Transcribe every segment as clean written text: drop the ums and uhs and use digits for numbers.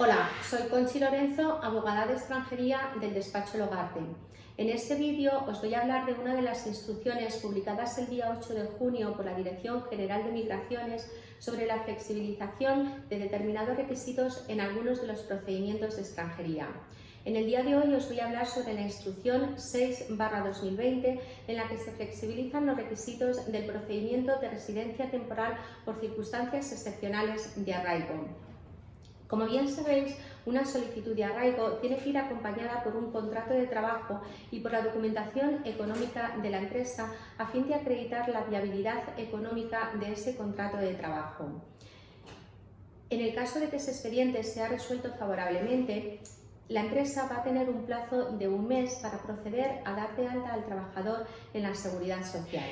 Hola, soy Conchi Lorenzo, abogada de extranjería del despacho Logarte. En este vídeo os voy a hablar de una de las instrucciones publicadas el día 8 de junio por la Dirección General de Migraciones sobre la flexibilización de determinados requisitos en algunos de los procedimientos de extranjería. En el día de hoy os voy a hablar sobre la instrucción 6/2020 en la que se flexibilizan los requisitos del procedimiento de residencia temporal por circunstancias excepcionales de arraigo. Como bien sabéis, una solicitud de arraigo tiene que ir acompañada por un contrato de trabajo y por la documentación económica de la empresa a fin de acreditar la viabilidad económica de ese contrato de trabajo. En el caso de que ese expediente sea resuelto favorablemente, la empresa va a tener un plazo de un mes para proceder a dar de alta al trabajador en la Seguridad Social.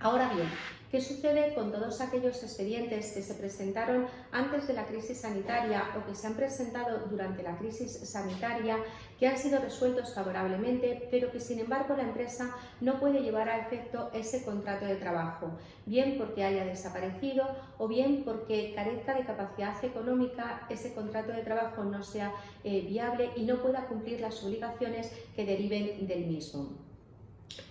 Ahora bien, ¿qué sucede con todos aquellos expedientes que se presentaron antes de la crisis sanitaria o que se han presentado durante la crisis sanitaria, que han sido resueltos favorablemente, pero que sin embargo la empresa no puede llevar a efecto ese contrato de trabajo, bien porque haya desaparecido o bien porque carezca de capacidad económica, ese contrato de trabajo no sea viable y no pueda cumplir las obligaciones que deriven del mismo?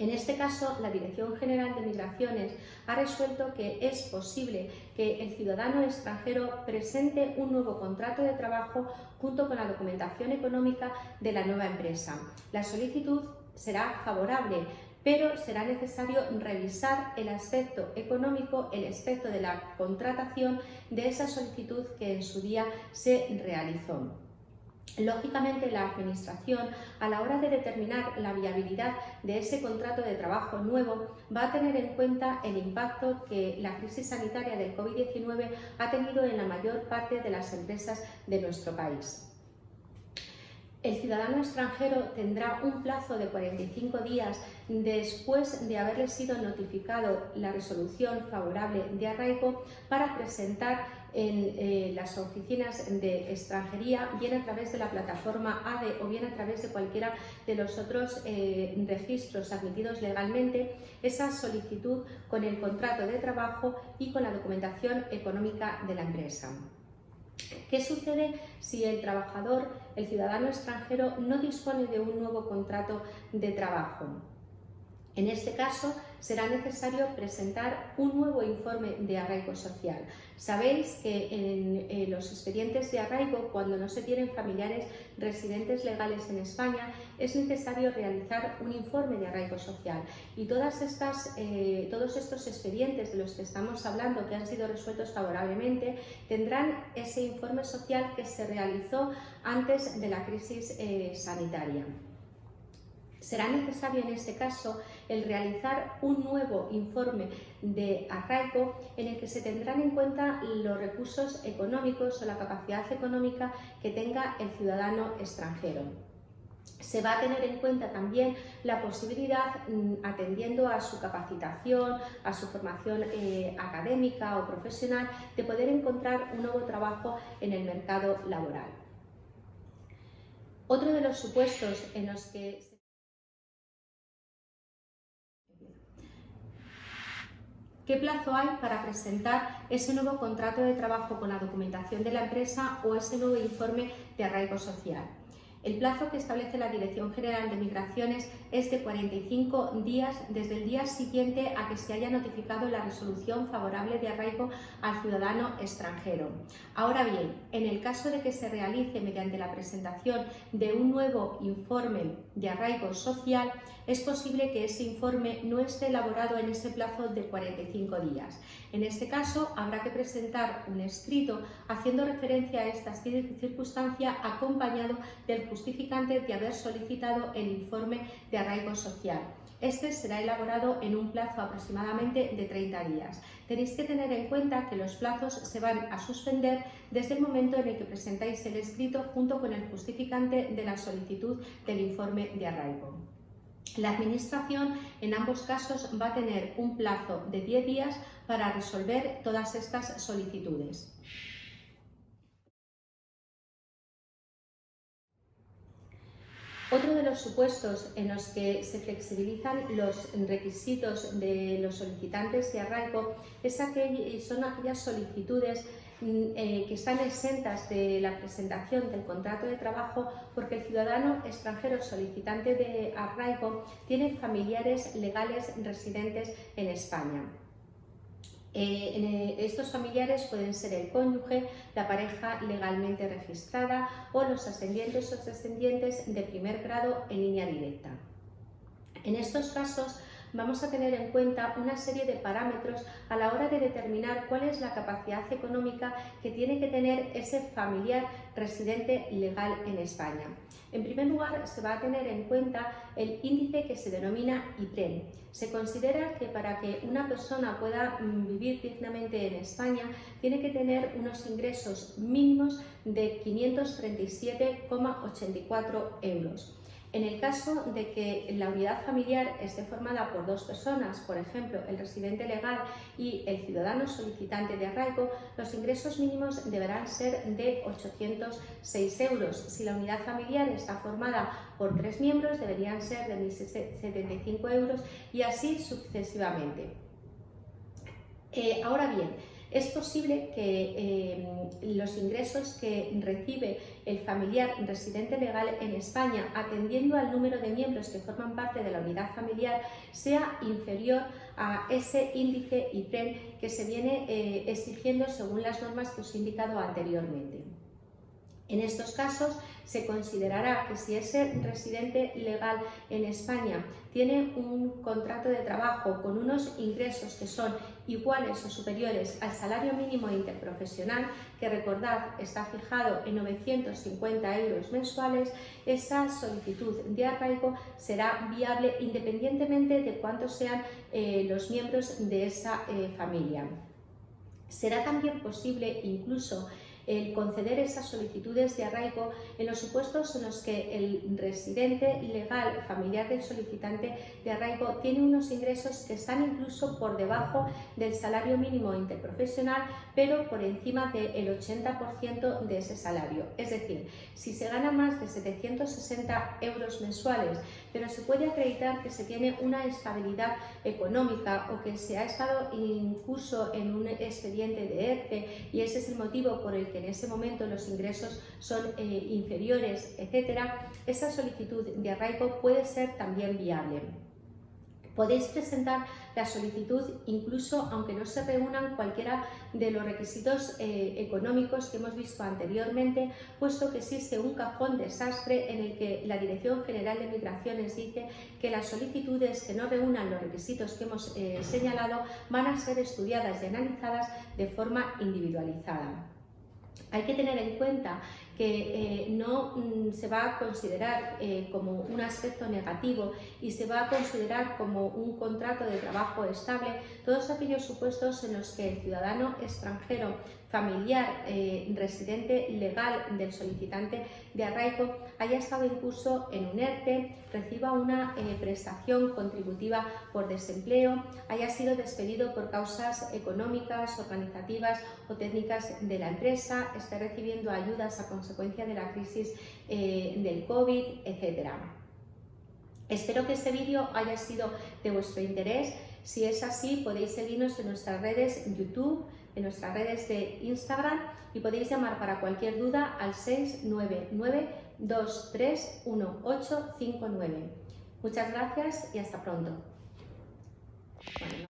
En este caso, la Dirección General de Migraciones ha resuelto que es posible que el ciudadano extranjero presente un nuevo contrato de trabajo junto con la documentación económica de la nueva empresa. La solicitud será favorable, pero será necesario revisar el aspecto económico, el aspecto de la contratación de esa solicitud que en su día se realizó. Lógicamente, la Administración, a la hora de determinar la viabilidad de ese contrato de trabajo nuevo, va a tener en cuenta el impacto que la crisis sanitaria del COVID-19 ha tenido en la mayor parte de las empresas de nuestro país. El ciudadano extranjero tendrá un plazo de 45 días después de haberle sido notificado la resolución favorable de arraigo para presentar en las oficinas de extranjería, bien a través de la plataforma ADE o bien a través de cualquiera de los otros registros admitidos legalmente, esa solicitud con el contrato de trabajo y con la documentación económica de la empresa. ¿Qué sucede si el trabajador, el ciudadano extranjero, no dispone de un nuevo contrato de trabajo? En este caso, será necesario presentar un nuevo informe de arraigo social. Sabéis que en los expedientes de arraigo, cuando no se tienen familiares residentes legales en España, es necesario realizar un informe de arraigo social. Y todos estos expedientes de los que estamos hablando, que han sido resueltos favorablemente, tendrán ese informe social que se realizó antes de la crisis sanitaria. Será necesario en este caso el realizar un nuevo informe de arraigo en el que se tendrán en cuenta los recursos económicos o la capacidad económica que tenga el ciudadano extranjero. Se va a tener en cuenta también la posibilidad, atendiendo a su capacitación, a su formación académica o profesional, de poder encontrar un nuevo trabajo en el mercado laboral. Otro de los supuestos en los que ¿qué plazo hay para presentar ese nuevo contrato de trabajo con la documentación de la empresa o ese nuevo informe de arraigo social? El plazo que establece la Dirección General de Migraciones es de 45 días desde el día siguiente a que se haya notificado la resolución favorable de arraigo al ciudadano extranjero. Ahora bien, en el caso de que se realice mediante la presentación de un nuevo informe de arraigo social, es posible que ese informe no esté elaborado en ese plazo de 45 días. En este caso, habrá que presentar un escrito haciendo referencia a esta circunstancia acompañado del justificante de haber solicitado el informe de arraigo social. Este será elaborado en un plazo aproximadamente de 30 días. Tenéis que tener en cuenta que los plazos se van a suspender desde el momento en el que presentáis el escrito junto con el justificante de la solicitud del informe de arraigo. La Administración en ambos casos va a tener un plazo de 10 días para resolver todas estas solicitudes. Otro de los supuestos en los que se flexibilizan los requisitos de los solicitantes de arraigo son aquellas solicitudes que están exentas de la presentación del contrato de trabajo porque el ciudadano extranjero solicitante de arraigo tiene familiares legales residentes en España. Estos familiares pueden ser el cónyuge, la pareja legalmente registrada o los ascendientes o descendientes de primer grado en línea directa. En estos casos vamos a tener en cuenta una serie de parámetros a la hora de determinar cuál es la capacidad económica que tiene que tener ese familiar residente legal en España. En primer lugar, se va a tener en cuenta el índice que se denomina IPREN. Se considera que para que una persona pueda vivir dignamente en España tiene que tener unos ingresos mínimos de 537,84 euros. En el caso de que la unidad familiar esté formada por dos personas, por ejemplo, el residente legal y el ciudadano solicitante de arraigo, los ingresos mínimos deberán ser de 806 euros. Si la unidad familiar está formada por tres miembros, deberían ser de 1.075 euros y así sucesivamente. Ahora bien, es posible que los ingresos que recibe el familiar residente legal en España, atendiendo al número de miembros que forman parte de la unidad familiar, sea inferior a ese índice IPREN que se viene exigiendo según las normas que os he indicado anteriormente. En estos casos se considerará que si ese residente legal en España tiene un contrato de trabajo con unos ingresos que son iguales o superiores al salario mínimo interprofesional, que recordad está fijado en 950 euros mensuales, esa solicitud de arraigo será viable independientemente de cuántos sean los miembros de esa familia. Será también posible incluso el conceder esas solicitudes de arraigo en los supuestos en los que el residente legal familiar del solicitante de arraigo tiene unos ingresos que están incluso por debajo del salario mínimo interprofesional, pero por encima del 80% de ese salario. Es decir, si se gana más de 760 euros mensuales, pero se puede acreditar que se tiene una estabilidad económica o que se ha estado incluso en un expediente de ERTE y ese es el motivo por el que en ese momento los ingresos son inferiores, etcétera, esa solicitud de arraigo puede ser también viable. Podéis presentar la solicitud incluso aunque no se reúnan cualquiera de los requisitos económicos que hemos visto anteriormente, puesto que existe un cajón desastre en el que la Dirección General de Migraciones dice que las solicitudes que no reúnan los requisitos que hemos señalado van a ser estudiadas y analizadas de forma individualizada. Hay que tener en cuenta que no se va a considerar como un aspecto negativo y se va a considerar como un contrato de trabajo estable todos aquellos supuestos en los que el ciudadano extranjero familiar residente legal del solicitante de arraigo haya estado en curso en un ERTE, reciba una prestación contributiva por desempleo, haya sido despedido por causas económicas, organizativas o técnicas de la empresa, esté recibiendo ayudas a consecuencia de la crisis del COVID, etc. Espero que este vídeo haya sido de vuestro interés. Si es así, podéis seguirnos en nuestras redes YouTube, en nuestras redes de Instagram y podéis llamar para cualquier duda al 699 231859. Muchas gracias y hasta pronto.